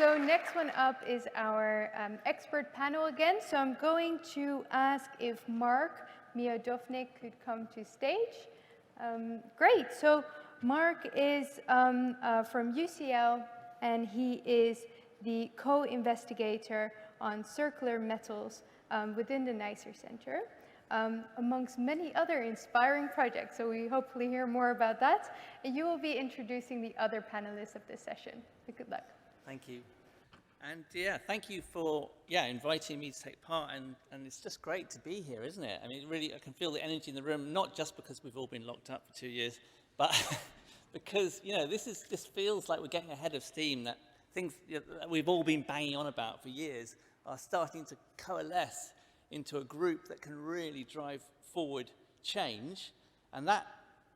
So next one up is our expert panel again. So I'm going to ask if Mark Miodownik could come to stage. Great. So Mark is from UCL, and he is the co-investigator on circular metals within the NICER Center, amongst many other inspiring projects. So we hopefully hear more about that. And you will be introducing the other panelists of this session. So good luck. Thank you. And yeah, thank you for inviting me to take part. And it's just great to be here, isn't it? I mean, really, I can feel the energy in the room, not just because we've all been locked up for 2 years, but because, this feels like we're getting ahead of steam, that things that we've all been banging on about for years are starting to coalesce into a group that can really drive forward change. And that,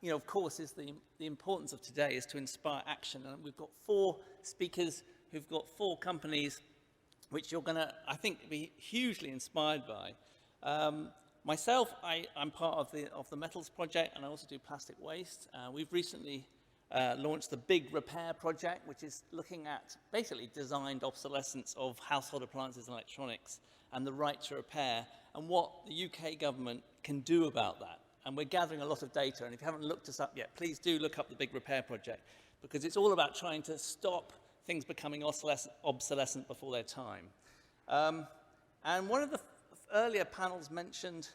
of course, is the importance of today, is to inspire action. And we've got 4 speakers who've got 4 companies which you're going to, I think, be hugely inspired by. Myself, I'm part of the Metals Project, and I also do plastic waste. We've recently launched the Big Repair Project, which is looking at basically designed obsolescence of household appliances and electronics and the right to repair, and what the UK government can do about that. And we're gathering a lot of data, and if you haven't looked us up yet, please do look up the Big Repair Project, because it's all about trying to stop things becoming obsolescent before their time. And one of the earlier panels mentioned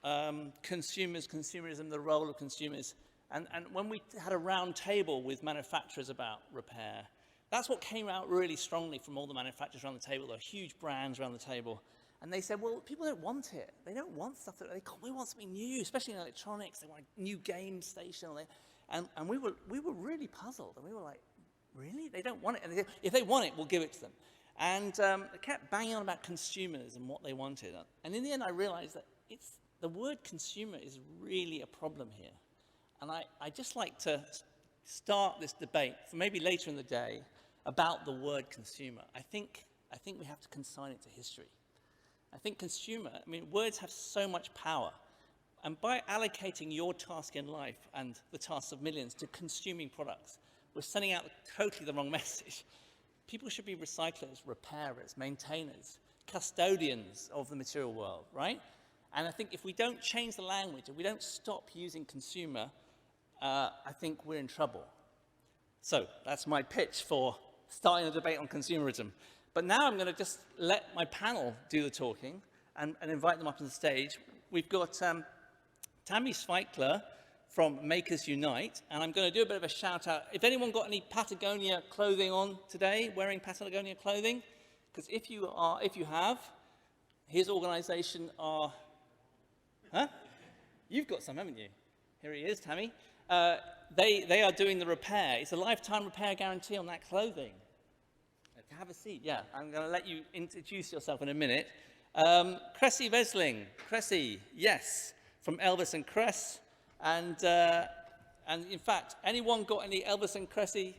consumerism, the role of consumers. And when we had a round table with manufacturers about repair, that's what came out really strongly from all the manufacturers around the table. There were huge brands around the table. And they said, well, people don't want it. They don't want stuff that we want something new, especially in electronics. They want a new game station. And we were really puzzled. And we were like, really? They don't want it? And they said, if they want it, we'll give it to them. And they kept banging on about consumers and what they wanted. And in the end, I realized that the word consumer is really a problem here. And I just like to start this debate, for maybe later in the day, about the word consumer. I think we have to consign it to history. I think consumer, words have so much power. And by allocating your task in life and the tasks of millions to consuming products, we're sending out totally the wrong message. People should be recyclers, repairers, maintainers, custodians of the material world, right? And I think if we don't change the language, if we don't stop using consumer, I think we're in trouble. So that's my pitch for starting a debate on consumerism. But now I'm going to just let my panel do the talking and invite them up on the stage. We've got Thami Schweichler from Makers Unite, and I'm going to do a bit of a shout out. If anyone got any Patagonia clothing on today, wearing Patagonia clothing, because if you have, his organization are, You've got some, haven't you? Here he is, Thami. They are doing the repair. It's a lifetime repair guarantee on that clothing. Have a seat, yeah. I'm going to let you introduce yourself in a minute. Kresse Wesling. Kresse, yes, from Elvis and Kresse. And in fact, anyone got any Elvis and Kresse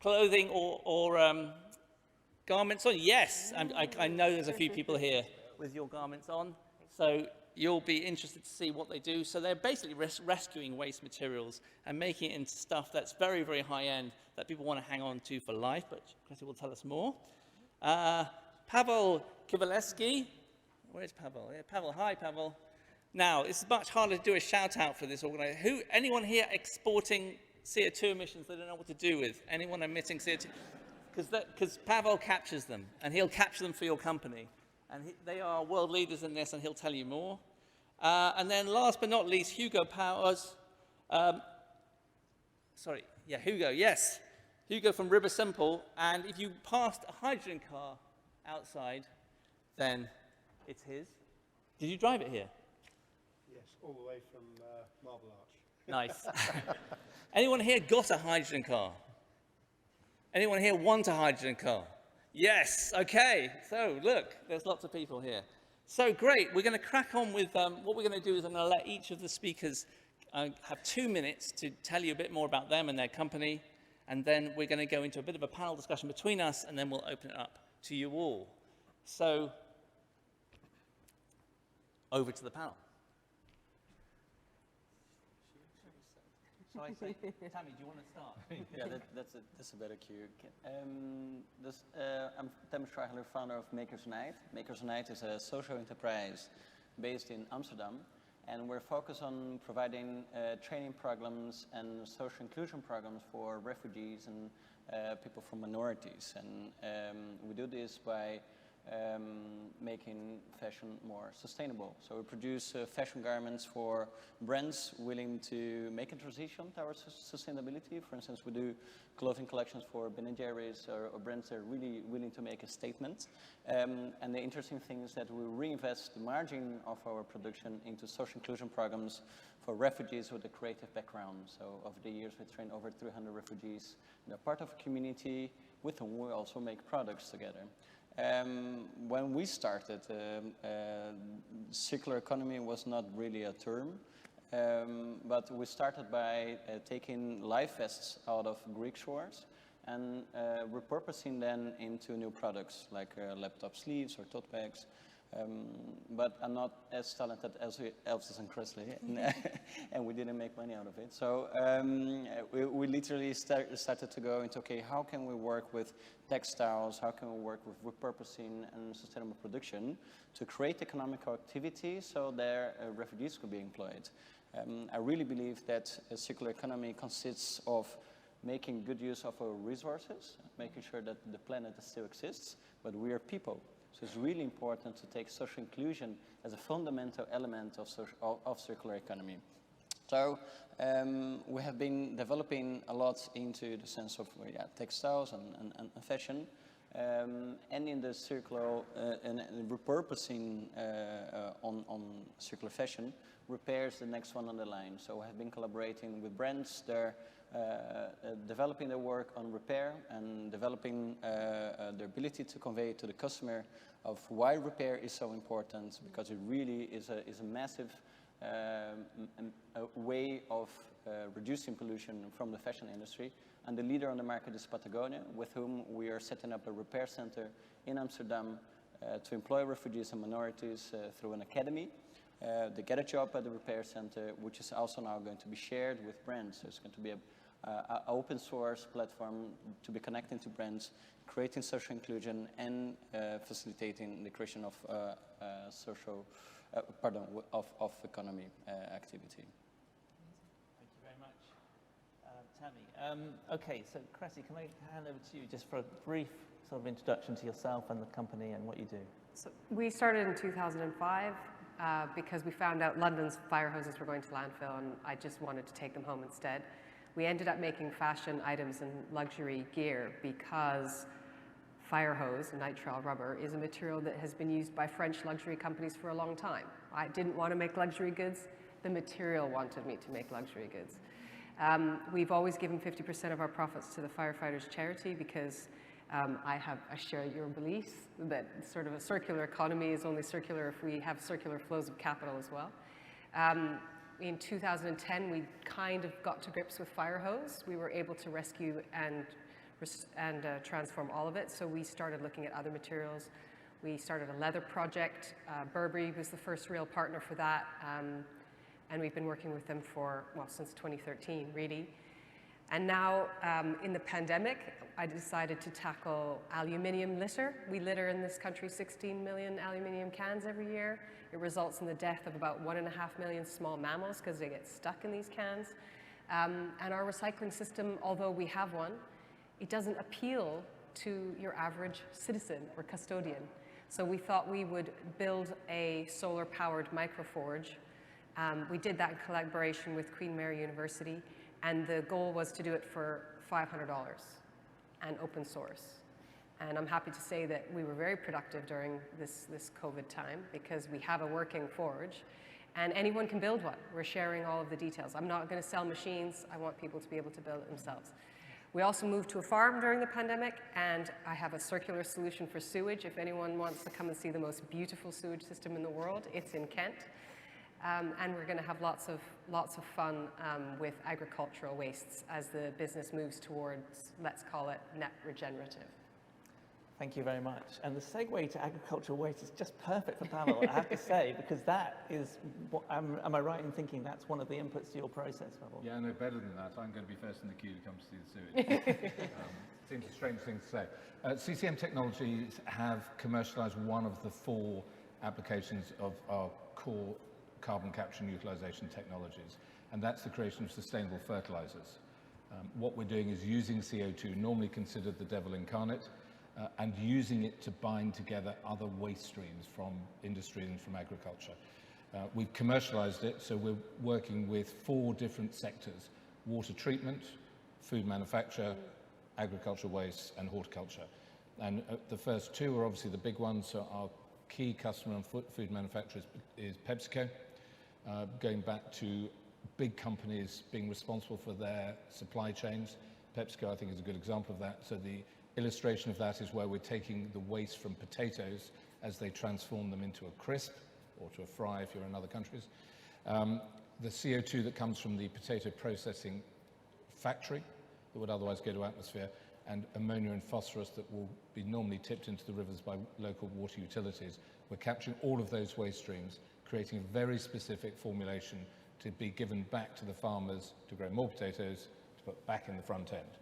clothing or garments on? Yes, I know there's a few people here with your garments on. So you'll be interested to see what they do. So they're basically rescuing waste materials and making it into stuff that's very, very high end that people want to hang on to for life, but Kresse will tell us more. Pawel Kisielewski. Where's Pawel? Yeah, Pawel. Hi, Pawel. Now, it's much harder to do a shout out for this organization. Anyone here exporting CO2 emissions they don't know what to do with? Anyone emitting CO2? Because Pawel captures them, and he'll capture them for your company. And they are world leaders in this, and he'll tell you more. And then last but not least, Hugo Powers. Hugo, yes. Hugo from River Simple. And if you passed a hydrogen car outside, then it's his. Did you drive it here? Yes, all the way from Marble Arch. Nice. Anyone here got a hydrogen car? Anyone here want a hydrogen car? Yes, okay. So look, there's lots of people here. So great, we're going to crack on with what we're going to do is I'm going to let each of the speakers have 2 minutes to tell you a bit more about them and their company, and then we're going to go into a bit of a panel discussion between us, and then we'll open it up to you all. So over to the panel. Shall I say? Thami, do you want to start? Yeah, that's a better cue. I'm Thami Schweichler, founder of Makers Night. Makers Night is a social enterprise based in Amsterdam, and we're focused on providing training programs and social inclusion programs for refugees and people from minorities. And we do this by making fashion more sustainable. So we produce fashion garments for brands willing to make a transition towards sustainability. For instance, we do clothing collections for Ben & Jerry's or brands that are really willing to make a statement. And the interesting thing is that we reinvest the margin of our production into social inclusion programs for refugees with a creative background. So over the years, we trained over 300 refugees. They're part of a community with whom we also make products together. When we started, circular economy was not really a term, but we started by taking life vests out of Greek shores and repurposing them into new products like laptop sleeves or tote bags. But I'm not as talented as Elvis and Kresse, and we didn't make money out of it. So we literally started to go into, okay, how can we work with textiles, how can we work with repurposing and sustainable production to create economic activity so their refugees could be employed. I really believe that a circular economy consists of making good use of our resources, making sure that the planet still exists, but we are people. So it's really important to take social inclusion as a fundamental element of circular economy. So we have been developing a lot into the sense of textiles and fashion, and in the circular and repurposing on circular fashion. Repair is the next one on the line. So we have been collaborating with brands. They're developing their work on repair and developing their ability to convey to the customer of why repair is so important, because it really is a massive way of reducing pollution from the fashion industry. And the leader on the market is Patagonia, with whom we are setting up a repair center in Amsterdam to employ refugees and minorities through an academy. They get a job at the repair center, which is also now going to be shared with brands. So it's going to be an open source platform to be connecting to brands, creating social inclusion, and facilitating the creation of of economy activity. Thank you very much, Thami. Okay, so Kresse, can I hand over to you just for a brief sort of introduction to yourself and the company and what you do? So we started in 2005 because we found out London's fire hoses were going to landfill, and I just wanted to take them home instead. We ended up making fashion items and luxury gear because fire hose, nitrile rubber, is a material that has been used by French luxury companies for a long time. I didn't want to make luxury goods. The material wanted me to make luxury goods. We've always given 50% of our profits to the firefighters' charity because I share your beliefs that sort of a circular economy is only circular if we have circular flows of capital as well. In 2010, we kind of got to grips with fire hose. We were able to rescue and transform all of it. So we started looking at other materials. We started a leather project. Burberry was the first real partner for that. And we've been working with them for, well, since 2013, really. And now, in the pandemic, I decided to tackle aluminium litter. We litter in this country 16 million aluminium cans every year. It results in the death of about 1.5 million small mammals because they get stuck in these cans. And our recycling system, although we have one, it doesn't appeal to your average citizen or custodian. So we thought we would build a solar-powered microforge. We did that in collaboration with Queen Mary University, and the goal was to do it for $500 and open source. And I'm happy to say that we were very productive during this COVID time because we have a working forge, and anyone can build one. We're sharing all of the details. I'm not going to sell machines. I want people to be able to build it themselves. We also moved to a farm during the pandemic, and I have a circular solution for sewage. If anyone wants to come and see the most beautiful sewage system in the world, it's in Kent. And we're going to have lots of fun with agricultural wastes as the business moves towards, let's call it, net regenerative. Thank you very much. And the segue to agricultural waste is just perfect for Pawel, I have to say, because that is, what, am I right in thinking that's one of the inputs to your process, Pawel? Yeah, no, better than that. I'm going to be first in the queue to come to see the sewage. Seems a strange thing to say. CCM Technologies have commercialized one of the 4 applications of our core carbon capture and utilization technologies, and that's the creation of sustainable fertilizers. What we're doing is using CO2, normally considered the devil incarnate, and using it to bind together other waste streams from industry and from agriculture. We've commercialized it, so we're working with 4 different sectors: water treatment, food manufacture, agricultural waste, and horticulture. And the first 2 are obviously the big ones. So our key customer and food manufacturer is Pepsico, going back to big companies being responsible for their supply chains. Pepsico, I think, is a good example of that. So the illustration of that is where we're taking the waste from potatoes as they transform them into a crisp, or to a fry if you're in other countries. The CO2 that comes from the potato processing factory that would otherwise go to atmosphere, and ammonia and phosphorus that will be normally tipped into the rivers by local water utilities. We're capturing all of those waste streams, creating a very specific formulation to be given back to the farmers to grow more potatoes, to put back in the front end.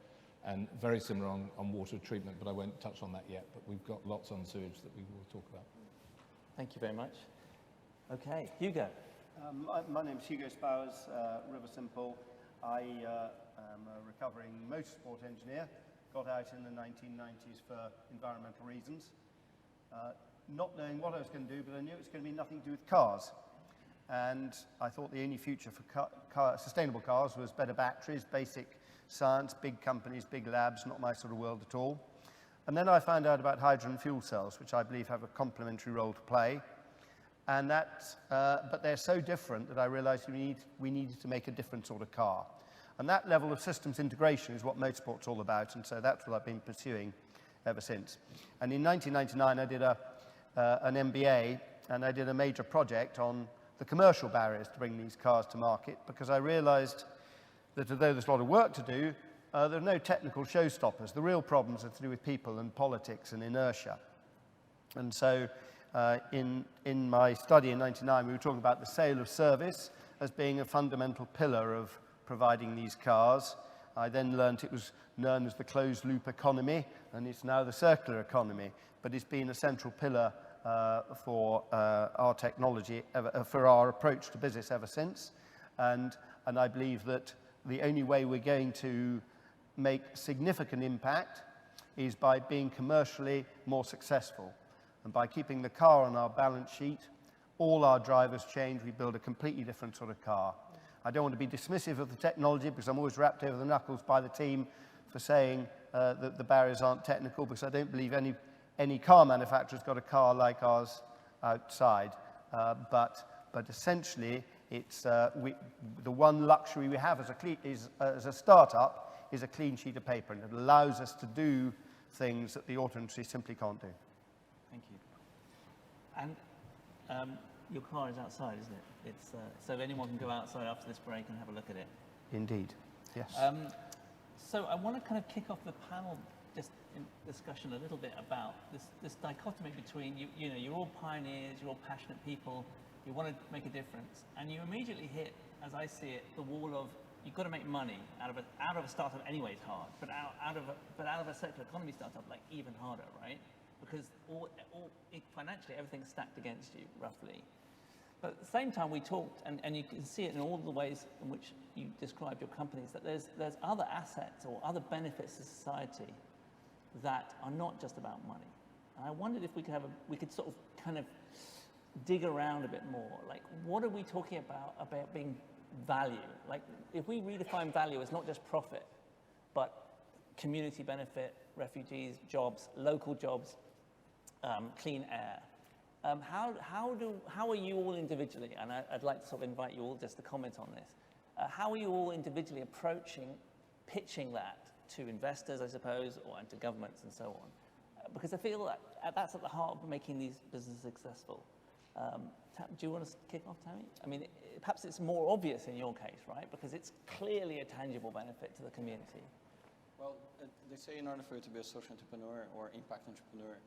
And very similar on water treatment, but I won't touch on that yet. But we've got lots on sewage that we will talk about. Thank you very much. Okay, Hugo. My name's Hugo Spowers, River Simple. I am a recovering motorsport engineer. Got out in the 1990s for environmental reasons. Not knowing what I was going to do, but I knew it was going to be nothing to do with cars. And I thought the only future for sustainable cars was better batteries, basic science, big companies, big labs, not my sort of world at all. And then I found out about hydrogen fuel cells, which I believe have a complementary role to play. And but they're so different that I realized we needed to make a different sort of car. And that level of systems integration is what motorsport's all about, and so that's what I've been pursuing ever since. And in 1999, I did an MBA, and I did a major project on the commercial barriers to bring these cars to market, because I realized that although there's a lot of work to do, there are no technical showstoppers. The real problems are to do with people and politics and inertia. And so in my study in 99, we were talking about the sale of service as being a fundamental pillar of providing these cars. I then learned it was known as the closed loop economy, and it's now the circular economy. But it's been a central pillar for our technology, for our approach to business ever since. And I believe that the only way we're going to make significant impact is by being commercially more successful. And by keeping the car on our balance sheet, all our drivers change, we build a completely different sort of car. I don't want to be dismissive of the technology, because I'm always wrapped over the knuckles by the team for saying that the barriers aren't technical, because I don't believe any car manufacturer's got a car like ours outside. But essentially, it's the one luxury we have as a startup is a clean sheet of paper, and it allows us to do things that the auto industry simply can't do. Thank you. And your car is outside, isn't it? It's so anyone can go outside after this break and have a look at it. Indeed, yes. So I want to kind of kick off the panel just in discussion a little bit about this dichotomy between you know, you're all pioneers, you're all passionate people, you want to make a difference, and you immediately hit, as I see it, the wall of you've got to make money out of a startup anyway is hard, but out of a circular economy startup, like, even harder, right? Because financially everything's stacked against you roughly. But at the same time, we talked, and you can see it in all the ways in which you describe your companies, that there's other assets or other benefits to society that are not just about money. And I wondered if we could sort of kind of dig around a bit more. Like, what are we talking about being value? Like, if we redefine value as not just profit, but community benefit, refugees, jobs, local jobs, clean air. How are you all individually, and I'd like to sort of invite you all just to comment on this, how are you all individually pitching that to investors, I suppose, and to governments and so on? Because I feel that that's at the heart of making these businesses successful. Do you want to kick off, Thami? I mean, perhaps it's more obvious in your case, right? Because it's clearly a tangible benefit to the community. Well, they say in order for you to be a social entrepreneur or impact entrepreneur,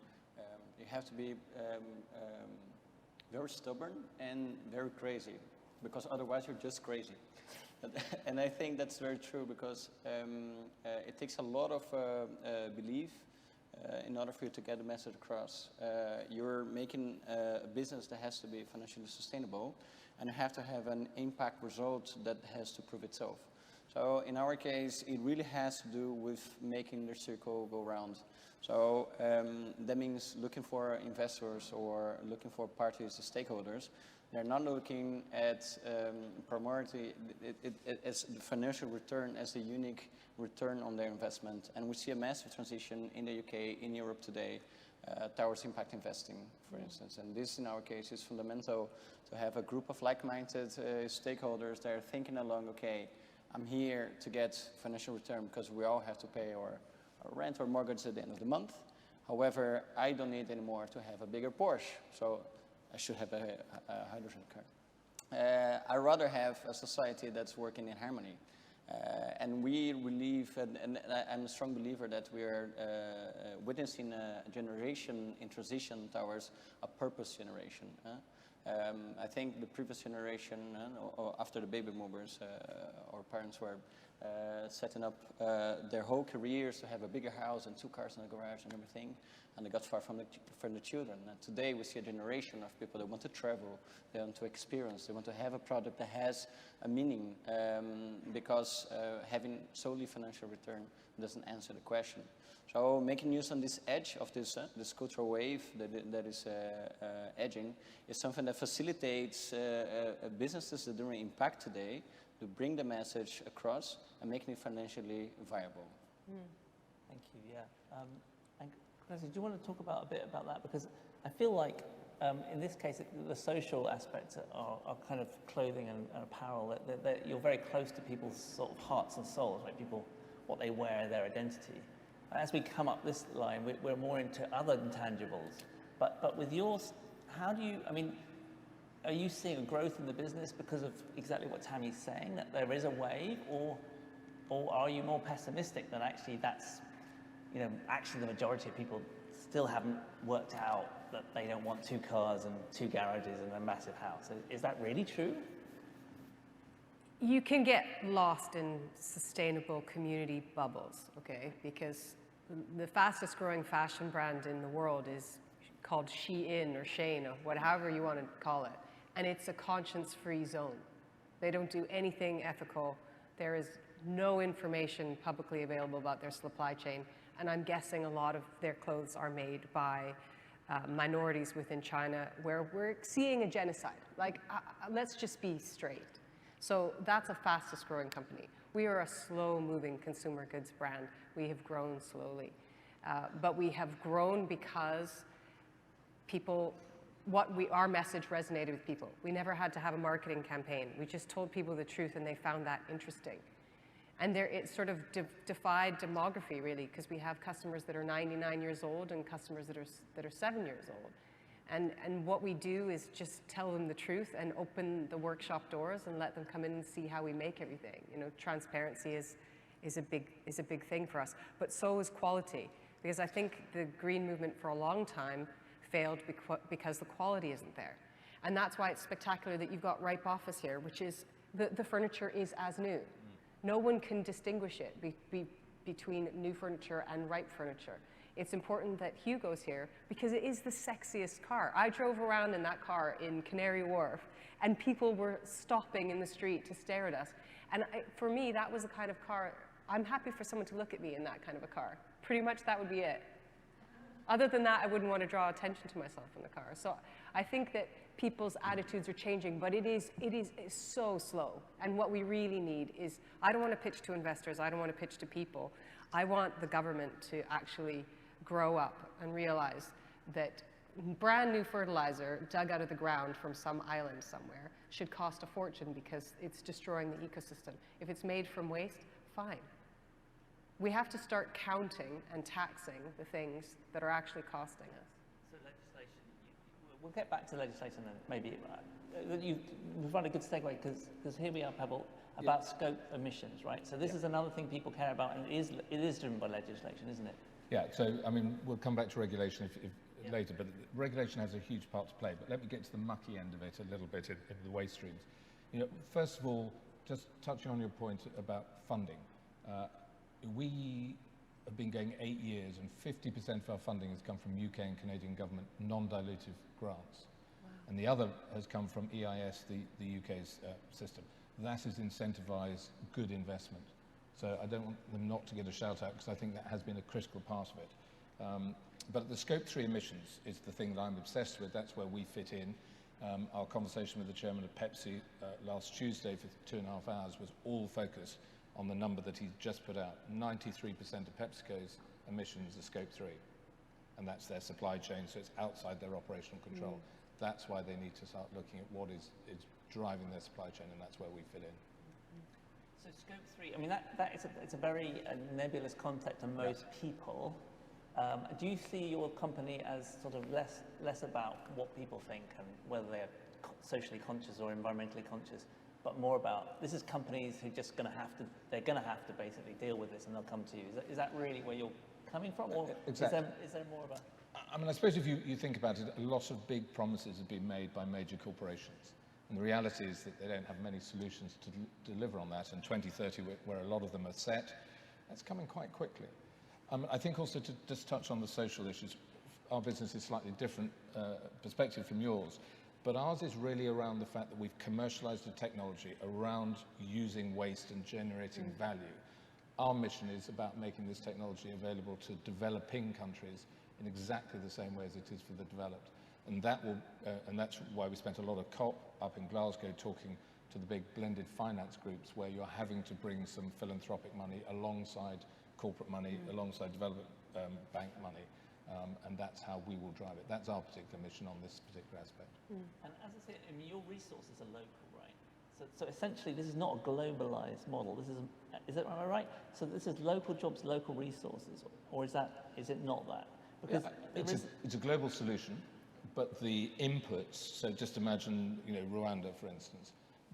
you have to be very stubborn and very crazy, because otherwise you're just crazy. And I think that's very true, because it takes a lot of belief in order for you to get the message across. You're making a business that has to be financially sustainable, and you have to have an impact result that has to prove itself. So in our case, it really has to do with making the circle go round. So that means looking for investors or looking for parties, stakeholders. They're not looking at primarily as the financial return as a unique return on their investment. And we see a massive transition in the UK, in Europe today, towards impact investing, for instance. And this, in our case, is fundamental to have a group of like-minded stakeholders that are thinking along, okay, I'm here to get financial return because we all have to pay our rent or mortgage at the end of the month. However, I don't need anymore to have a bigger Porsche, so I should have a hydrogen car. I'd rather have a society that's working in harmony. And we believe, and I'm a strong believer that we are witnessing a generation in transition towards a purpose generation. I think the previous generation, or after the baby boomers, our parents were setting up their whole careers to have a bigger house and 2 cars in the garage and everything, and they got far from the children. And today we see a generation of people that want to travel, they want to experience, they want to have a product that has a meaning, because having solely financial return doesn't answer the question. So making use on this edge of this cultural wave that is edging is something that facilitates businesses that are doing impact today to bring the message across and making it financially viable. Thank you, yeah. And Kresse, do you want to talk a bit about that? Because I feel like in this case, the social aspects are kind of clothing and apparel, that you're very close to people's sort of hearts and souls, like people, what they wear, their identity. As we come up this line, we're more into other intangibles. But with yours, how do you, I mean, are you seeing a growth in the business because of exactly what Thami's saying, that there is a wave, or are you more pessimistic that actually that's, actually the majority of people still haven't worked out that they don't want 2 cars and 2 garages and a massive house? Is that really true? You can get lost in sustainable community bubbles, okay? Because the fastest growing fashion brand in the world is called Shein or Shane or whatever you want to call it. And it's a conscience-free zone. They don't do anything ethical. There is no information publicly available about their supply chain. And I'm guessing a lot of their clothes are made by minorities within China, where we're seeing a genocide. Like, let's just be straight. So that's a fastest growing company. We are a slow moving consumer goods brand. We have grown slowly. But we have grown because our message resonated with people. We never had to have a marketing campaign. We just told people the truth and they found that interesting. And it sort of defied demography, really, because we have customers that are 99 years old and customers that are 7 years old. And what we do is just tell them the truth and open the workshop doors and let them come in and see how we make everything. Transparency is a big thing for us, but so is quality, because I think the green movement for a long time failed because the quality isn't there. And that's why it's spectacular that you've got Ripe Office here, which is the furniture is as new. No one can distinguish it between new furniture and Ripe furniture. It's important that Hugo's here because it is the sexiest car. I drove around in that car in Canary Wharf and people were stopping in the street to stare at us. And for me, that was the kind of car, I'm happy for someone to look at me in that kind of a car. Pretty much that would be it. Other than that, I wouldn't want to draw attention to myself in the car. So I think that people's attitudes are changing, but it is so slow. And what we really need is, I don't want to pitch to investors, I don't want to pitch to people. I want the government to actually grow up and realize that brand new fertilizer dug out of the ground from some island somewhere should cost a fortune because it's destroying the ecosystem. If it's made from waste, fine. We have to start counting and taxing the things that are actually costing us. So legislation, we'll get back to legislation then, maybe. You've run a good segue, because here we are, Pawel, about scope emissions, right? So this is another thing people care about, and it is driven by legislation, isn't it? Yeah, so, I mean, we'll come back to regulation later, but regulation has a huge part to play. But let me get to the mucky end of it a little bit in the waste streams. You know, first of all, just touching on your point about funding. We have been going 8 years, and 50% of our funding has come from UK and Canadian government non-dilutive grants. Wow. And the other has come from EIS, the UK's system. That has incentivised good investment. So I don't want them not to get a shout out, because I think that has been a critical part of it. But the Scope 3 emissions is the thing that I'm obsessed with. That's where we fit in. Our conversation with the chairman of Pepsi last Tuesday for 2.5 hours was all focused on the number that he just put out. 93% of Pepsico's emissions are Scope 3. And that's their supply chain, so it's outside their operational control. That's why they need to start looking at what is driving their supply chain, and that's where we fit in. So Scope 3, I mean, it's a very nebulous concept to most people. Do you see your company as sort of less about what people think and whether they're socially conscious or environmentally conscious, but more about, this is companies who just they're going to have to basically deal with this, and they'll come to you? Is that really where you're coming from, or exactly. is there more of a... I mean, I suppose if you think about it, a lot of big promises have been made by major corporations. And the reality is that they don't have many solutions to deliver on that. And 2030, where a lot of them are set, that's coming quite quickly. I think also to just touch on the social issues, our business is slightly different perspective from yours, but ours is really around the fact that we've commercialized the technology around using waste and generating value. Our mission is about making this technology available to developing countries in exactly the same way as it is for the developed. And that will, and that's why we spent a lot of COP up in Glasgow talking to the big blended finance groups, where you're having to bring some philanthropic money alongside corporate money, alongside development bank money, and that's how we will drive it. That's our particular mission on this particular aspect. And as I say, I mean, your resources are local, right? So essentially, this is not a globalized model. Is it, am I right? So this is local jobs, local resources, or is it not that? Because it's a global solution. But the inputs, so just imagine, you know, Rwanda, for instance,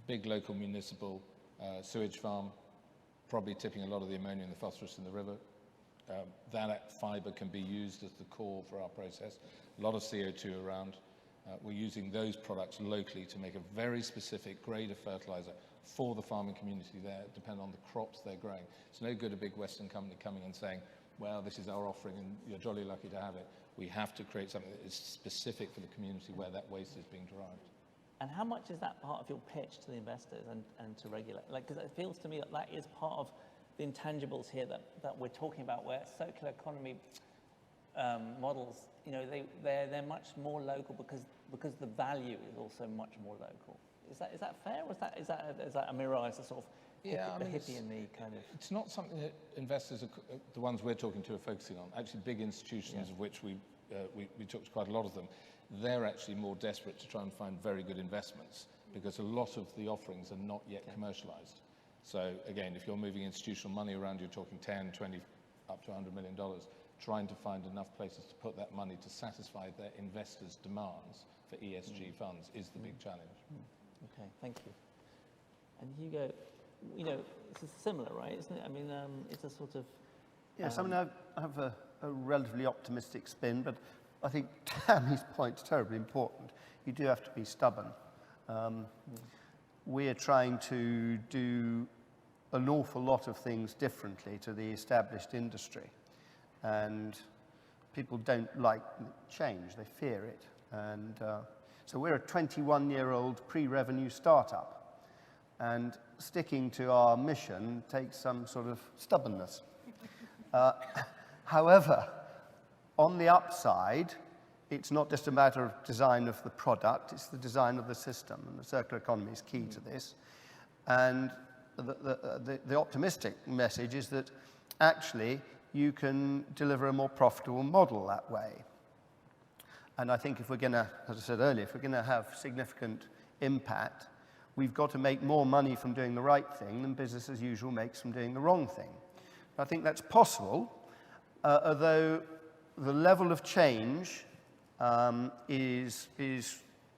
big local municipal sewage farm, probably tipping a lot of the ammonia and the phosphorus in the river. That fiber can be used as the core for our process. A lot of CO2 around. We're using those products locally to make a very specific grade of fertilizer for the farming community there, depending on the crops they're growing. It's no good a big Western company coming and saying, well, this is our offering and you're jolly lucky to have it. We have to create something that is specific for the community where that waste is being derived. And how much is that part of your pitch to the investors and to regulate? Like, because it feels to me that is part of the intangibles here that we're talking about, where circular economy models, you know, they're much more local because the value is also much more local. Is that fair, or is that a mirage, a sort of hippie in the kind of... It's not something that investors, the ones we're talking to, are focusing on. Actually, big institutions, of which we talked to quite a lot of them, they're actually more desperate to try and find very good investments, because a lot of the offerings are not yet commercialized. So again, if you're moving institutional money around, you're talking 10, 20, up to $100 million, trying to find enough places to put that money to satisfy their investors' demands for ESG funds is the big challenge. Okay, thank you. And Hugo, you know, it's similar, right? Isn't it? I mean, it's a sort of... Yes, I mean, I have a relatively optimistic spin, but I think Thami's point's terribly important. You do have to be stubborn. We're trying to do an awful lot of things differently to the established industry. And people don't like change, they fear it. And so we're a 21-year-old pre-revenue startup. And sticking to our mission takes some sort of stubbornness. However, on the upside, it's not just a matter of design of the product, it's the design of the system, and the circular economy is key to this. And the optimistic message is that actually you can deliver a more profitable model that way. And I think if we're going to, as I said earlier, if we're going to have significant impact, we've got to make more money from doing the right thing than business as usual makes from doing the wrong thing. I think that's possible, although the level of change is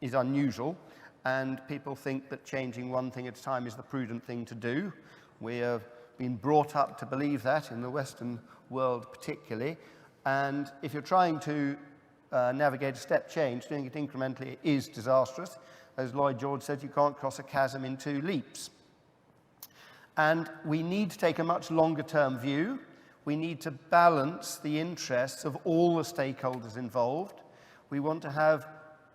unusual, and people think that changing one thing at a time is the prudent thing to do. We have been brought up to believe that in the Western world particularly, and if you're trying to navigate a step change, doing it incrementally is disastrous. As Lloyd George said, you can't cross a chasm in 2 leaps. And we need to take a much longer term view. We need to balance the interests of all the stakeholders involved. We want to have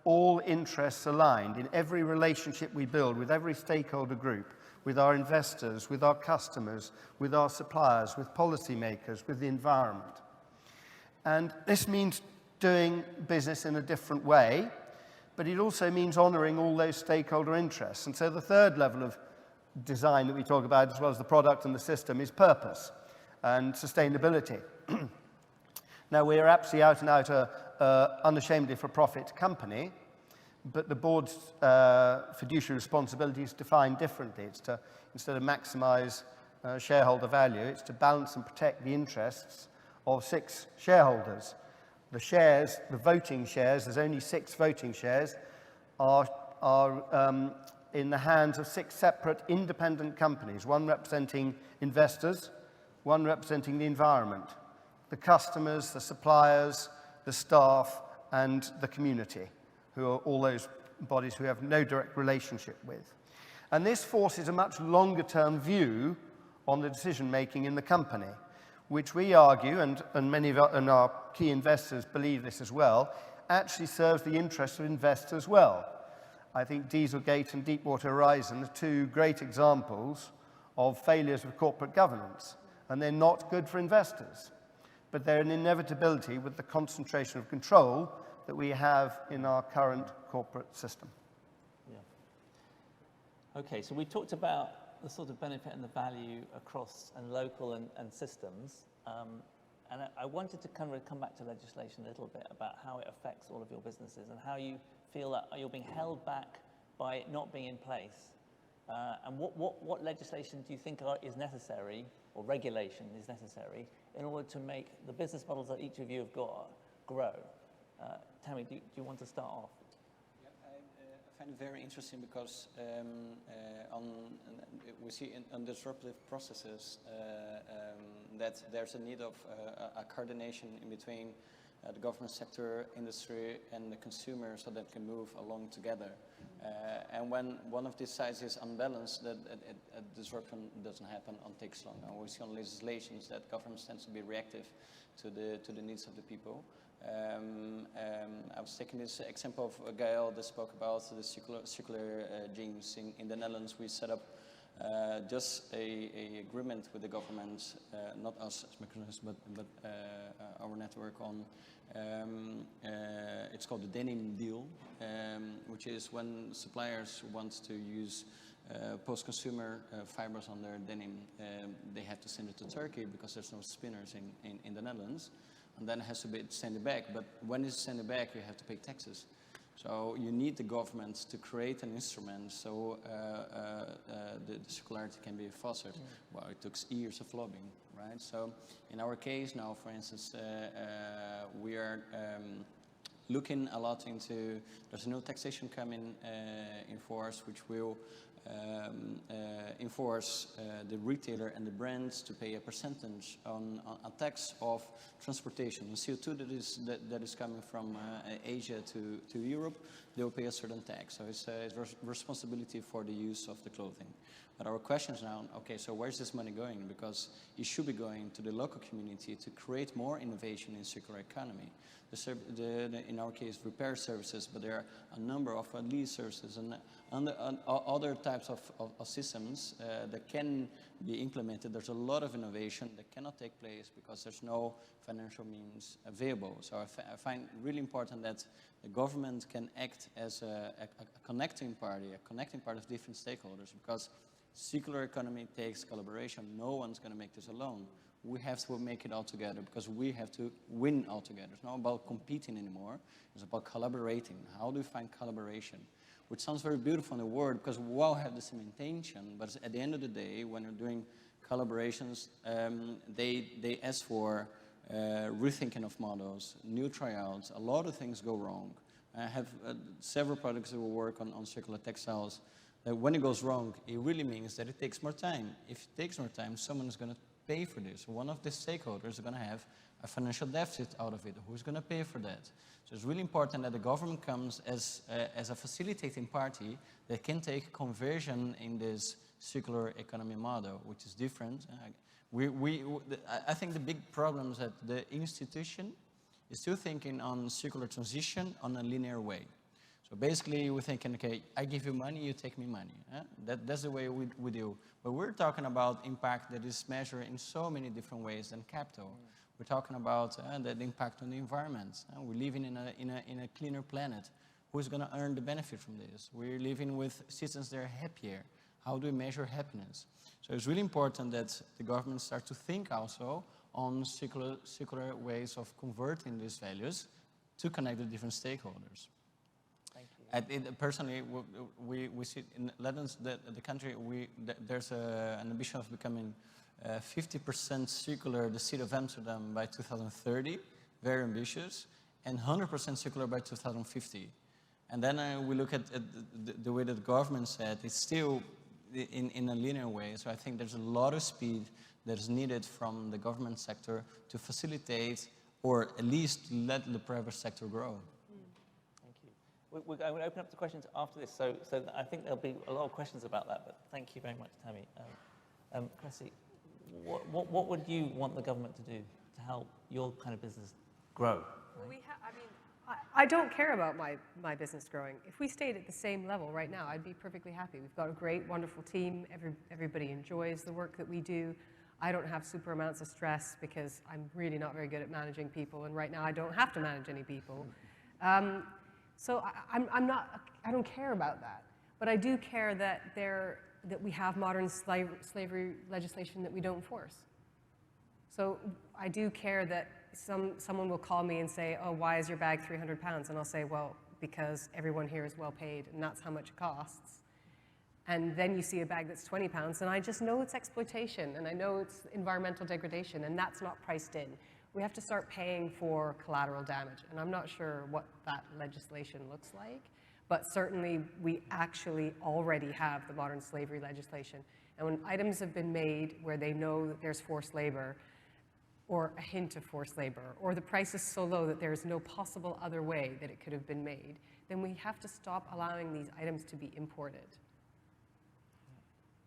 all interests aligned in every relationship we build with every stakeholder group, with our investors, with our customers, with our suppliers, with policymakers, with the environment. And this means doing business in a different way, but it also means honouring all those stakeholder interests. And so the third level of design that we talk about, as well as the product and the system, is purpose and sustainability. Now, we're absolutely out and out unashamedly for-profit company, but the board's fiduciary responsibility is defined differently. It's to, instead of maximise shareholder value, it's to balance and protect the interests of 6 shareholders. The shares, the voting shares, there's only 6 voting shares, are in the hands of 6 separate independent companies, one representing investors, one representing the environment, the customers, the suppliers, the staff, and the community, who are all those bodies who have no direct relationship with. And this forces a much longer term view on the decision making in the company, which we argue, and many of our key investors believe this as well, actually serves the interests of investors well. I think Dieselgate and Deepwater Horizon are 2 great examples of failures of corporate governance, and they're not good for investors. But they're an inevitability with the concentration of control that we have in our current corporate system. Yeah. Okay, so we talked about the sort of benefit and the value across and local and systems. And I wanted to kind of come back to legislation a little bit about how it affects all of your businesses and how you feel that you're being held back by it not being in place. And what legislation do you think is necessary, or regulation is necessary, in order to make the business models that each of you have got grow? Thami, do you want to start off? I find it very interesting because we see in disruptive processes that there's a need of a coordination in between the government sector, industry, and the consumer, so that can move along together. And when one of these sides is unbalanced, that disruption doesn't happen and takes long. And we see on legislations that governments tend to be reactive to the needs of the people. I was taking this example of Gael that spoke about the circular jeans in the Netherlands. We set up just a agreement with the government, not us as mechanisms, but our network on. It's called the denim deal, which is when suppliers want to use post-consumer fibers on their denim, they have to send it to Turkey because there's no spinners in the Netherlands. And then it has to be sent back. But when it's sent back, you have to pay taxes. So you need the government to create an instrument so the circularity can be fostered. Well, it took years of lobbying, right? So in our case now, for instance, we are looking a lot into, there's a new taxation coming in force, which will enforce the retailer and the brands to pay a percentage on a tax of transportation. The CO2 that is coming from Asia to Europe, they will pay a certain tax. So it's responsibility for the use of the clothing. But our question is now, okay, so where's this money going? Because it should be going to the local community to create more innovation in circular economy. In our case, repair services, but there are a number of lease services and other types of systems that can be implemented. There's a lot of innovation that cannot take place because there's no financial means available. So I find it really important that the government can act as a connecting party, a connecting part of different stakeholders, because circular economy takes collaboration. No one's going to make this alone. We have to make it all together because we have to win all together. It's not about competing anymore. It's about collaborating. How do we find collaboration? Which sounds very beautiful in the word because we all have the same intention, but at the end of the day, when you're doing collaborations, they ask for rethinking of models, new tryouts, a lot of things go wrong. I have several products that will work on circular textiles. When it goes wrong, it really means that it takes more time. If it takes more time, someone is going to pay for this. One of the stakeholders is going to have a financial deficit out of it. Who's going to pay for that? So it's really important that the government comes as a facilitating party that can take conversion in this circular economy model, which is different. I think the big problem is that the institution is still thinking on circular transition on a linear way. So basically, we're thinking, okay, I give you money, you take me money. That's the way we do. But we're talking about impact that is measured in so many different ways than capital. We're talking about the impact on the environment. We're living in a cleaner planet. Who's going to earn the benefit from this? We're living with citizens that are happier. How do we measure happiness? So it's really important that the government starts to think also on circular ways of converting these values to connect the different stakeholders. Thank you. Personally, we see in Netherlands, the country, there's an ambition of becoming 50% circular, the city of Amsterdam, by 2030, very ambitious, and 100% circular by 2050. And then we look at the way that the government said, it's still in a linear way. So I think there's a lot of speed that is needed from the government sector to facilitate, or at least let the private sector grow. Thank you. We're going to open up to questions after this, so I think there'll be a lot of questions about that, but thank you very much, Thami. Kresse, what would you want the government to do to help your kind of business grow? Well, I don't care about my business growing. If we stayed at the same level right now, I'd be perfectly happy. We've got a great, wonderful team. Everybody enjoys the work that we do. I don't have super amounts of stress because I'm really not very good at managing people, and right now I don't have to manage any people. So I don't care about that. But I do care that we have modern slavery legislation that we don't enforce. So I do care that someone will call me and say, oh, why is your bag 300 pounds? And I'll say, well, because everyone here is well paid, and that's how much it costs. And then you see a bag that's 20 pounds, and I just know it's exploitation, and I know it's environmental degradation, and that's not priced in. We have to start paying for collateral damage, and I'm not sure what that legislation looks like, but certainly we actually already have the modern slavery legislation. And when items have been made where they know that there's forced labor, or a hint of forced labor, or the price is so low that there is no possible other way that it could have been made, then we have to stop allowing these items to be imported.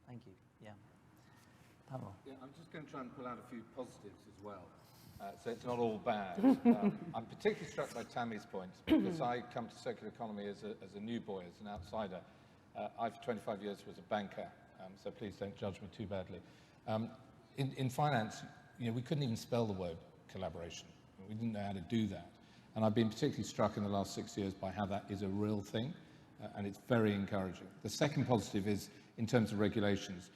Thank you. Yeah. Pawel. Yeah, I'm just going to try and pull out a few positives as well, so it's not all bad. I'm particularly struck by Thami's point, because I come to circular economy as a new boy, as an outsider. I, for 25 years, was a banker, so please don't judge me too badly. In finance, we couldn't even spell the word collaboration. We didn't know how to do that. And I've been particularly struck in the last 6 years by how that is a real thing, and it's very encouraging. The second positive is in terms of regulations.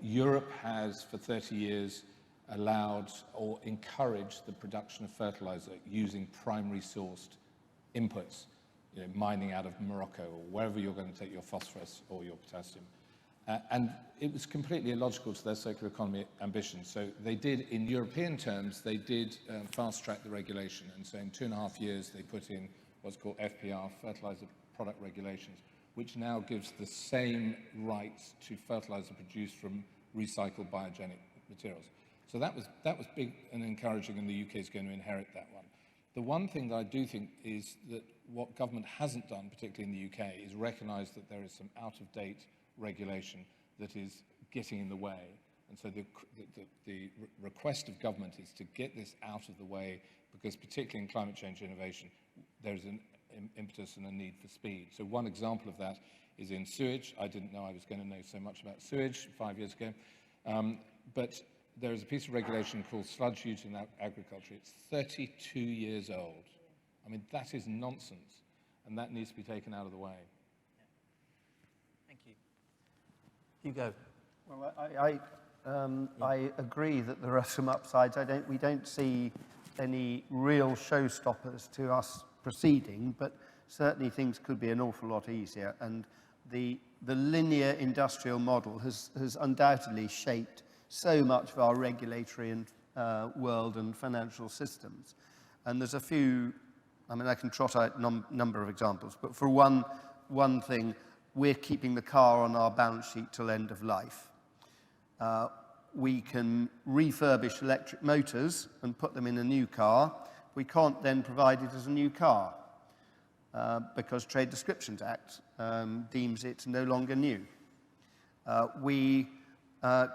Europe has, for 30 years, allowed or encouraged the production of fertilizer using primary sourced inputs, mining out of Morocco or wherever you're going to take your phosphorus or your potassium. And it was completely illogical to their circular economy ambitions. So they did, in European terms, they did fast-track the regulation. And so in 2.5 years, they put in what's called FPR, Fertilizer Product Regulations, which now gives the same rights to fertilizer produced from recycled biogenic materials. So that was big and encouraging, and the UK is going to inherit that one. The one thing that I do think is that what government hasn't done, particularly in the UK, is recognise that there is some out-of-date regulation that is getting in the way. And so the request of government is to get this out of the way, because particularly in climate change innovation, there's an impetus and a need for speed. So one example of that is in sewage. I didn't know I was going to know so much about sewage 5 years ago. But there is a piece of regulation called sludge use in agriculture. It's 32 years old. I mean, that is nonsense, and that needs to be taken out of the way. Thank you. Hugo. Well, I agree that there are some upsides. we don't see any real showstoppers to us proceeding, but certainly things could be an awful lot easier. And the linear industrial model has undoubtedly shaped so much of our regulatory and world and financial systems. And there's a few, I mean, I can trot out a number of examples, but for one thing, we're keeping the car on our balance sheet till end of life. We can refurbish electric motors and put them in a new car. We can't then provide it as a new car because Trade Descriptions Act deems it no longer new. We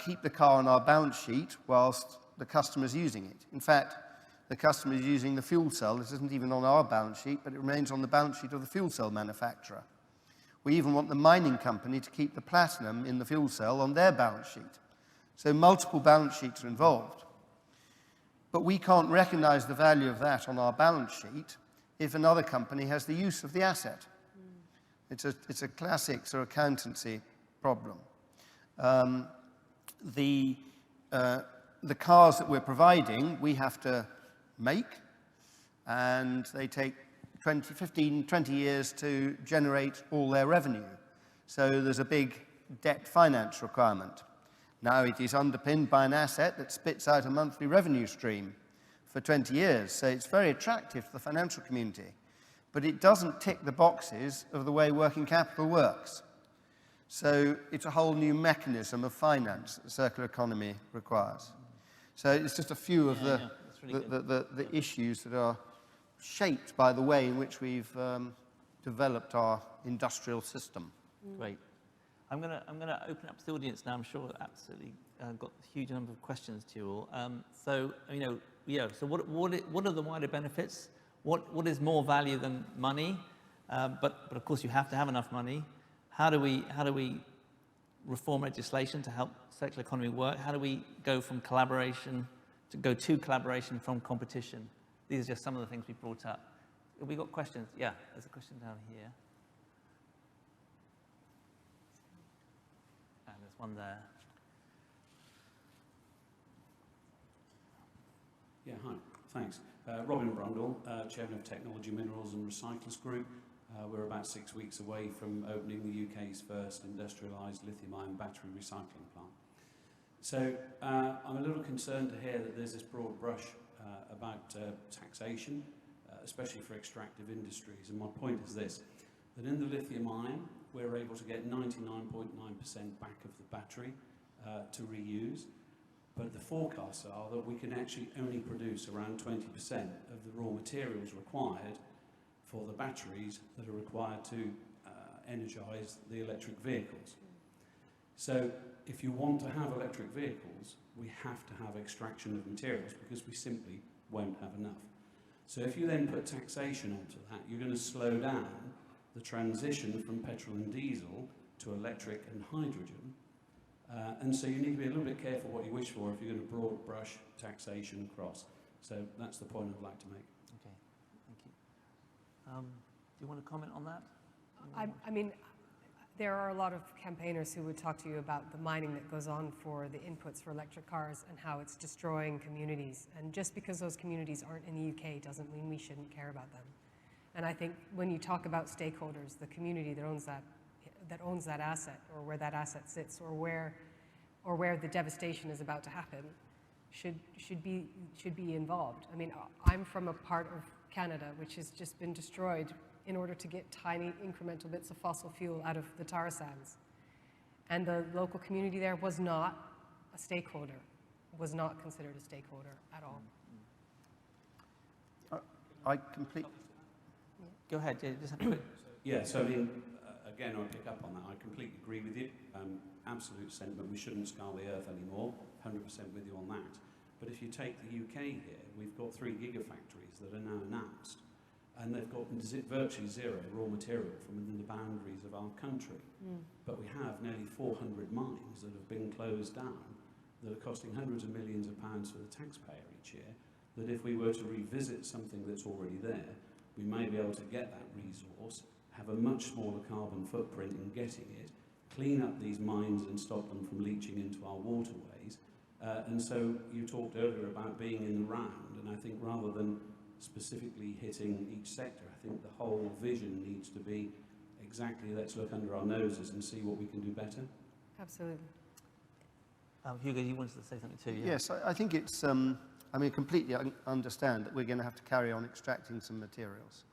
keep the car on our balance sheet whilst the customer's using it. In fact, the customer is using the fuel cell. This isn't even on our balance sheet, but it remains on the balance sheet of the fuel cell manufacturer. We even want the mining company to keep the platinum in the fuel cell on their balance sheet. So multiple balance sheets are involved. But we can't recognize the value of that on our balance sheet if another company has the use of the asset. It's a classic sort of accountancy problem. The cars that we're providing, we have to make, and they take 20 years to generate all their revenue. So there's a big debt finance requirement. Now it is underpinned by an asset that spits out a monthly revenue stream for 20 years. So it's very attractive to the financial community. But it doesn't tick the boxes of the way working capital works. So it's a whole new mechanism of finance that the circular economy requires. So it's just a few of the issues that are shaped by the way in which we've developed our industrial system. Great. I'm going to open up to the audience now. I'm sure absolutely got a huge number of questions to you all. So, so what are the wider benefits? What is more value than money? But of course, you have to have enough money. How do we reform legislation to help circular economy work? How do we go from collaboration from competition? These are just some of the things we brought up. Have we got questions? Yeah, there's a question down here. And there's one there. Yeah, hi, thanks. Robin Brundle, Chairman of Technology Minerals and Recyclists Group. We're about 6 weeks away from opening the UK's first industrialised lithium-ion battery recycling plant. So I'm a little concerned to hear that there's this broad brush about taxation, especially for extractive industries. And my point is this, that in the lithium-ion, we're able to get 99.9% back of the battery to reuse. But the forecasts are that we can actually only produce around 20% of the raw materials required for the batteries that are required to energise the electric vehicles. So if you want to have electric vehicles, we have to have extraction of materials because we simply won't have enough. So if you then put taxation onto that, you're going to slow down the transition from petrol and diesel to electric and hydrogen. And so you need to be a little bit careful what you wish for if you're going to broad brush taxation across. So that's the point I'd like to make. Okay, thank you. Do you want to comment on that? I mean, there are a lot of campaigners who would talk to you about the mining that goes on for the inputs for electric cars and how it's destroying communities. And just because those communities aren't in the UK doesn't mean we shouldn't care about them. And I think when you talk about stakeholders, the community that owns that asset, or where that asset sits, or where the devastation is about to happen, should be involved. I mean, I'm from a part of Canada which has just been destroyed in order to get tiny incremental bits of fossil fuel out of the tar sands. And the local community there was not a stakeholder, was not considered a stakeholder at all. I completely... Go ahead, just have a quick... Yeah, so I mean, again, I'll pick up on that. I completely agree with you. Absolute sentiment, we shouldn't scar the earth anymore. 100% with you on that. But if you take the UK here, we've got 3 gigafactories that are now announced, and they've got virtually zero raw material from within the boundaries of our country. But we have nearly 400 mines that have been closed down that are costing hundreds of millions of pounds for the taxpayer each year, that if we were to revisit something that's already there, we may be able to get that resource, have a much smaller carbon footprint in getting it, clean up these mines and stop them from leaching into our waterways. And so you talked earlier about being in the round, and I think rather than specifically hitting each sector, I think the whole vision needs to be exactly, let's look under our noses and see what we can do better. Absolutely. Hugo, you wanted to say something too, yeah? Yes, I think it's I mean, completely understand that we're going to have to carry on extracting some materials.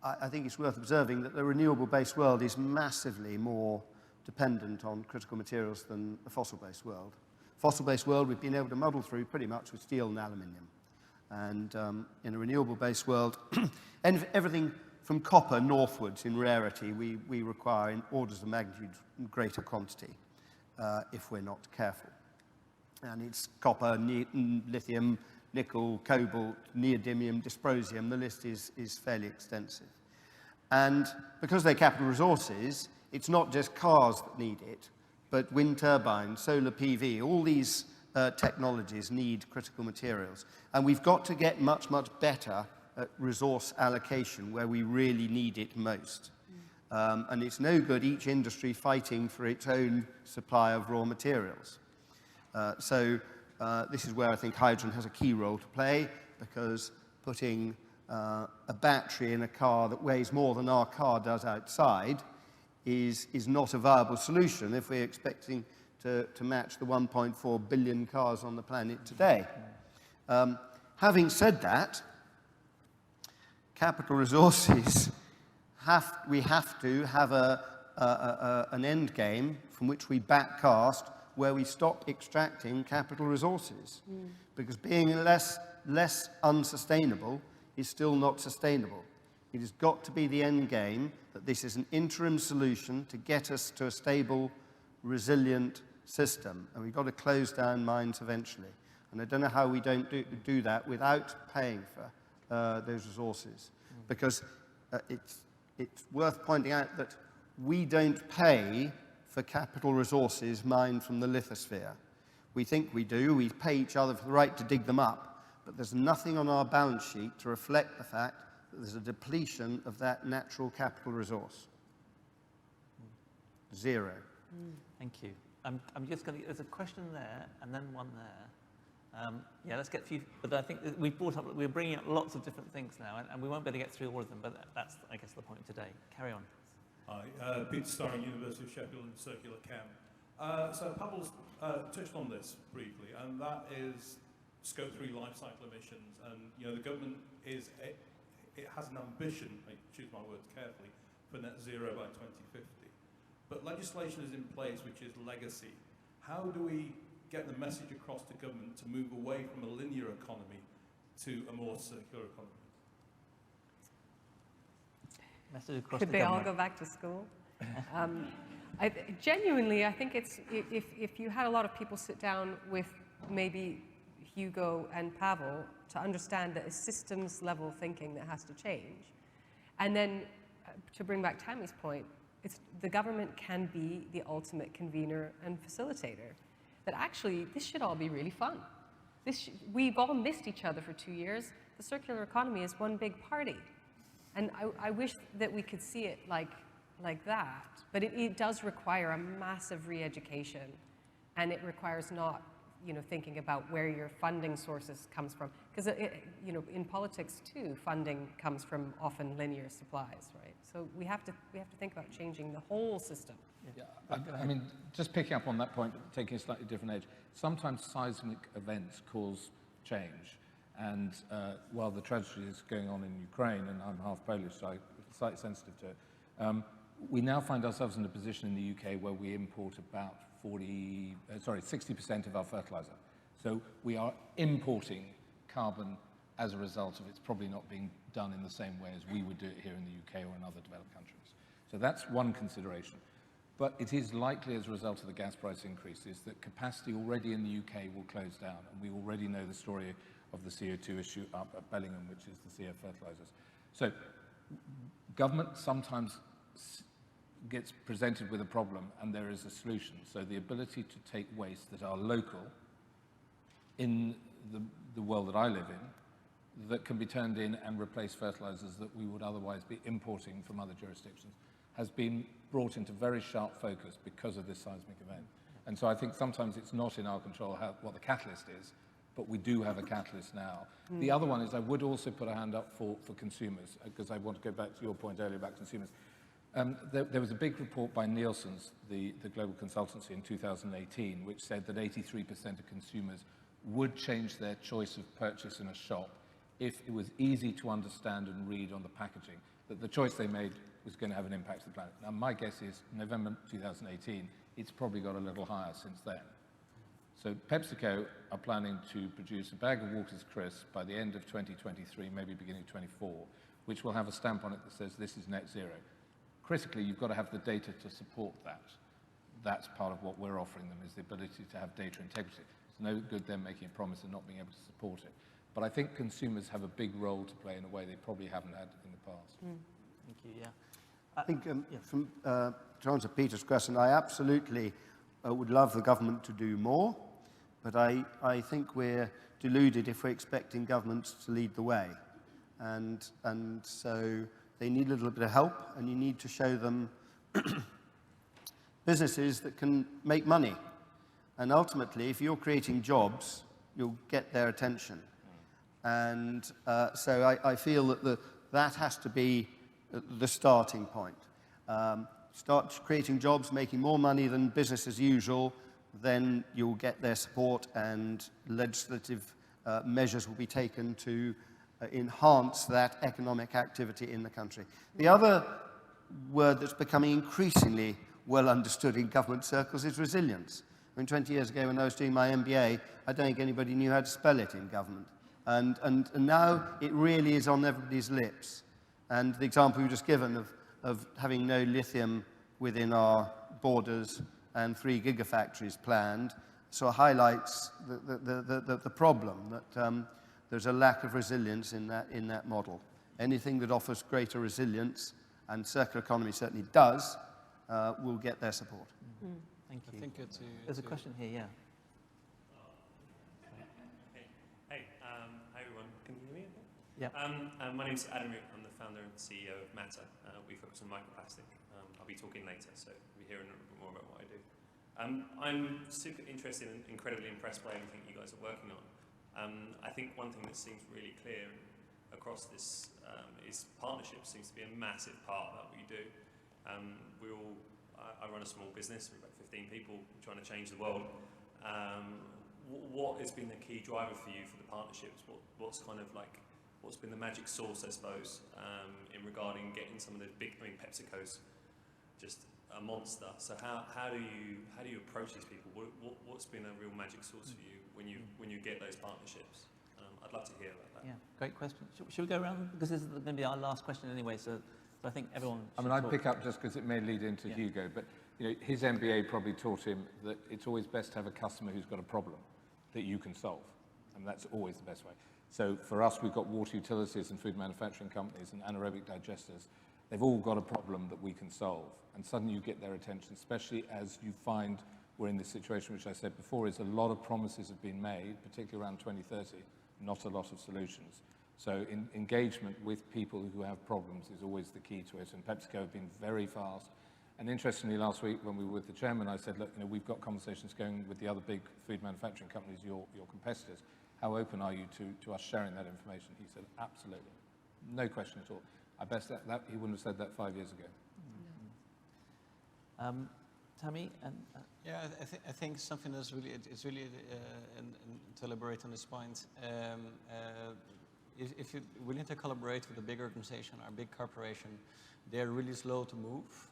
I think it's worth observing that the renewable-based world is massively more dependent on critical materials than the fossil-based world. Fossil-based world, we've been able to muddle through pretty much with steel and aluminium. And in a renewable-based world, everything from copper northwards in rarity, we require in orders of magnitude greater quantity if we're not careful. And it's copper, lithium, nickel, cobalt, neodymium, dysprosium. The list is fairly extensive. And because they're capital resources, it's not just cars that need it, but wind turbines, solar PV, all these technologies need critical materials. And we've got to get much, much better at resource allocation where we really need it most. And it's no good each industry fighting for its own supply of raw materials. This is where I think hydrogen has a key role to play, because putting a battery in a car that weighs more than our car does outside is not a viable solution if we're expecting to match the 1.4 billion cars on the planet today. Having said that, capital resources, we have to have an end game from which we backcast where we stop extracting capital resources. Because being less unsustainable is still not sustainable. It has got to be the end game that this is an interim solution to get us to a stable, resilient system. And we've got to close down mines eventually. And I don't know how we don't do that without paying for those resources. Because it's worth pointing out that we don't pay for capital resources mined from the lithosphere. We think we do. We pay each other for the right to dig them up. But there's nothing on our balance sheet to reflect the fact that there's a depletion of that natural capital resource. Zero. Thank you. I'm just going to, there's a question there and then one there. Yeah, let's get a few, but I think that we're bringing up lots of different things now, and we won't be able to get through all of them, but that's, I guess, the point of today. Carry on. Hi, Peter Starring, University of Sheffield and Circular Chem. So Pawel's touched on this briefly, and that is Scope 3 life cycle emissions. And the government it has an ambition, I choose my words carefully, for net zero by 2050. But legislation is in place which is legacy. How do we get the message across to government to move away from a linear economy to a more circular economy? Message across Could the they all government. go back to school? Genuinely, I think it's, if you had a lot of people sit down with maybe Hugo and Pawel to understand that it's systems level thinking that has to change. And then to bring back Thami's point, the government can be the ultimate convener and facilitator. That actually, this should all be really fun. We've all missed each other for 2 years. The circular economy is one big party. And I wish that we could see it like that. But it does require a massive re-education. And it requires not thinking about where your funding sources comes from. Because in politics too, funding comes from often linear supplies, right? So we have to think about changing the whole system. Yeah, I mean, just picking up on that point, taking a slightly different edge, sometimes seismic events cause change. And while the tragedy is going on in Ukraine, and I'm half Polish, so I'm slightly sensitive to it, we now find ourselves in a position in the UK where we import about 60% of our fertilizer. So we are importing carbon as a result of it's probably not being done in the same way as we would do it here in the UK or in other developed countries. So that's one consideration. But it is likely as a result of the gas price increases that capacity already in the UK will close down. And we already know the story of the CO2 issue up at Bellingham, which is the CF fertilizers. So government sometimes gets presented with a problem and there is a solution. So the ability to take waste that are local in the world that I live in, that can be turned in and replace fertilizers that we would otherwise be importing from other jurisdictions, has been brought into very sharp focus because of this seismic event. And so I think sometimes it's not in our control what the catalyst is, but we do have a catalyst now. The other one is I would also put a hand up for consumers, because I want to go back to your point earlier about consumers. There was a big report by Nielsen's, the global consultancy in 2018, which said that 83% of consumers would change their choice of purchase in a shop if it was easy to understand and read on the packaging that the choice they made was going to have an impact on the planet. Now, my guess is November 2018, it's probably got a little higher since then. So Pepsico are planning to produce a bag of Walker's Crisps by the end of 2023, maybe beginning of 24, which will have a stamp on it that says this is net zero. Critically, you've got to have the data to support that. That's part of what we're offering them, is the ability to have data integrity. It's no good them making a promise and not being able to support it. But I think consumers have a big role to play in a way they probably haven't had in the past. Thank you, yeah. I think to answer Peter's question, I absolutely would love the government to do more, but I think we're deluded if we're expecting governments to lead the way. And so they need a little bit of help, and you need to show them businesses that can make money. And ultimately, if you're creating jobs, you'll get their attention. And so I feel that that has to be the starting point. Start creating jobs, making more money than business as usual, then you'll get their support, and legislative measures will be taken to enhance that economic activity in the country. The other word that's becoming increasingly well understood in government circles is resilience. I mean, 20 years ago when I was doing my MBA, I don't think anybody knew how to spell it in government. And now it really is on everybody's lips. And the example you just given of having no lithium within our borders and 3 gigafactories planned sort of highlights the problem that there's a lack of resilience in that model. Anything that offers greater resilience, and circular economy certainly does, will get their support. Thank you. I think There's a question here, yeah. Hey, hi everyone. Can you hear me okay? Yeah. My name's Adam. I'm the founder and CEO of Matter. We focus on microplastic. I'll be talking later, so you'll be hearing a little bit more about what I do. I'm super interested and incredibly impressed by everything you guys are working on. I think one thing that seems really clear across this is partnerships seems to be a massive part of what we do. I run a small business, we're about 15 people trying to change the world. What has been the key driver for you for the partnerships? What's been the magic sauce, I suppose, in regarding getting some of the big, Pepsico's just a monster. So how do you approach these people? What's been a real magic sauce for you when you get those partnerships? I'd love to hear about that. Yeah, great question. Should we go around? Because this is going to be our last question anyway, so I think everyone should I mean, I'd talk. pick up just because it may lead into Hugo, but his MBA probably taught him that it's always best to have a customer who's got a problem that you can solve, and that's always the best way. So for us, we've got water utilities and food manufacturing companies and anaerobic digesters. They've all got a problem that we can solve, and suddenly you get their attention, especially as you find we're in this situation, which I said before, is a lot of promises have been made, particularly around 2030, not a lot of solutions. So engagement with people who have problems is always the key to it, and PepsiCo have been very fast. And interestingly, last week when we were with the chairman, I said, look, we've got conversations going with the other big food manufacturing companies, your competitors. How open are you to us sharing that information? He said, absolutely. No question at all. I bet that he wouldn't have said that 5 years ago. Thami? Yeah, I think something that's really, and to elaborate on this point, if you're willing to collaborate with a big organization or a big corporation, they're really slow to move,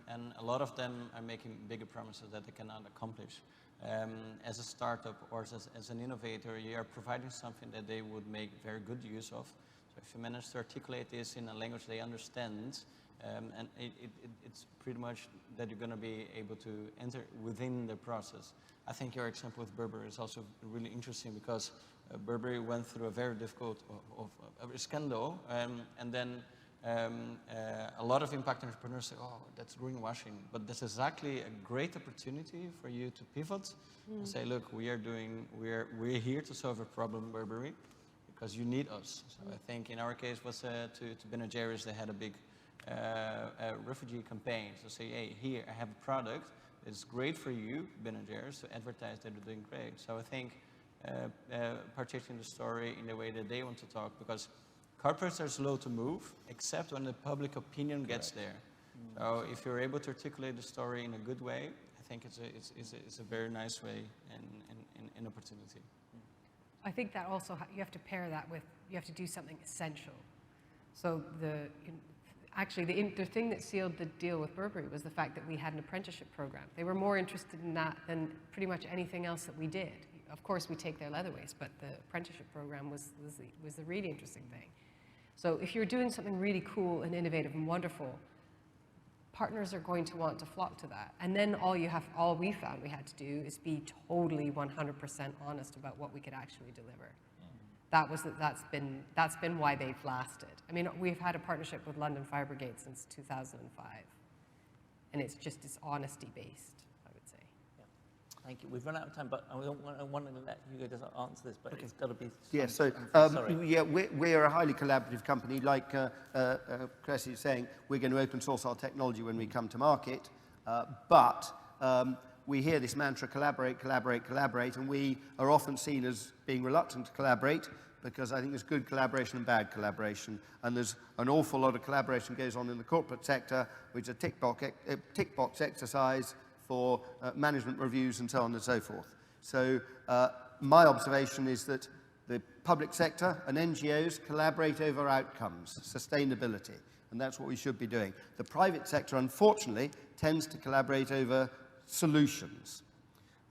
and a lot of them are making bigger promises that they cannot accomplish. As a startup or as an innovator, you are providing something that they would make very good use of. So if you manage to articulate this in a language they understand, and it's pretty much that you're going to be able to enter within the process. I think your example with Burberry is also really interesting because Burberry went through a very difficult scandal, and then a lot of impact entrepreneurs say, oh, that's greenwashing, but that's exactly a great opportunity for you to pivot and say, look, we're here to solve a problem, Burberry, because you need us. So I think in our case was to Ben & Jerry's, they had a big refugee campaign. So say, hey, here, I have a product that's great for you, Ben & Jerry's, to advertise that they're doing great. So I think partitioning the story in the way that they want to talk, because corporates are slow to move, except when the public opinion gets there. So if you're able to articulate the story in a good way, I think it's a very nice way and opportunity. I think that also, you have to pair that with, you have to do something essential. So actually, the thing that sealed the deal with Burberry was the fact that we had an apprenticeship program. They were more interested in that than pretty much anything else that we did. Of course, we take their leather waste, but the apprenticeship program was the really interesting thing. So if you're doing something really cool and innovative and wonderful, partners are going to want to flock to that. And then all we found we had to do is be totally 100% honest about what we could actually deliver. That's been why they've lasted. I mean, we've had a partnership with London Fire Brigade since 2005, and it's honesty based, I would say. Yeah. Thank you. We've run out of time, but I want to let Hugo just answer this, but it's got to be. Yeah. So yeah, we're a highly collaborative company. Like Kresse is saying, we're going to open source our technology when we come to market, but. We hear this mantra, collaborate, collaborate, collaborate, and we are often seen as being reluctant to collaborate because I think there's good collaboration and bad collaboration, and there's an awful lot of collaboration goes on in the corporate sector, which is a tick box exercise for management reviews and so on and so forth. So my observation is that the public sector and NGOs collaborate over outcomes, sustainability, and that's what we should be doing. The private sector, unfortunately, tends to collaborate over solutions.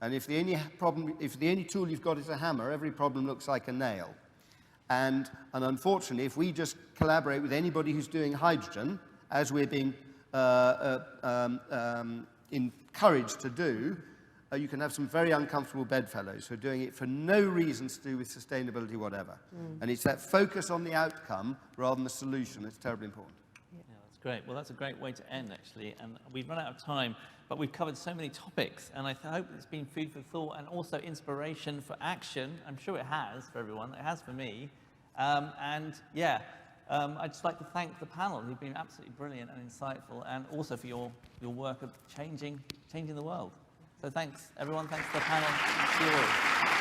And if the only tool you've got is a hammer, every problem looks like a nail. And unfortunately, if we just collaborate with anybody who's doing hydrogen, as we're being encouraged to do, you can have some very uncomfortable bedfellows who are doing it for no reasons to do with sustainability, whatever. And it's that focus on the outcome rather than the solution that's terribly important. Yeah, that's great. Well, that's a great way to end, actually. And we've run out of time, but we've covered so many topics, and I hope it's been food for thought and also inspiration for action. I'm sure it has for everyone. It has for me. I'd just like to thank the panel, who've been absolutely brilliant and insightful, and also for your work of changing the world. So thanks, everyone. Thanks to the panel. Thanks to you all.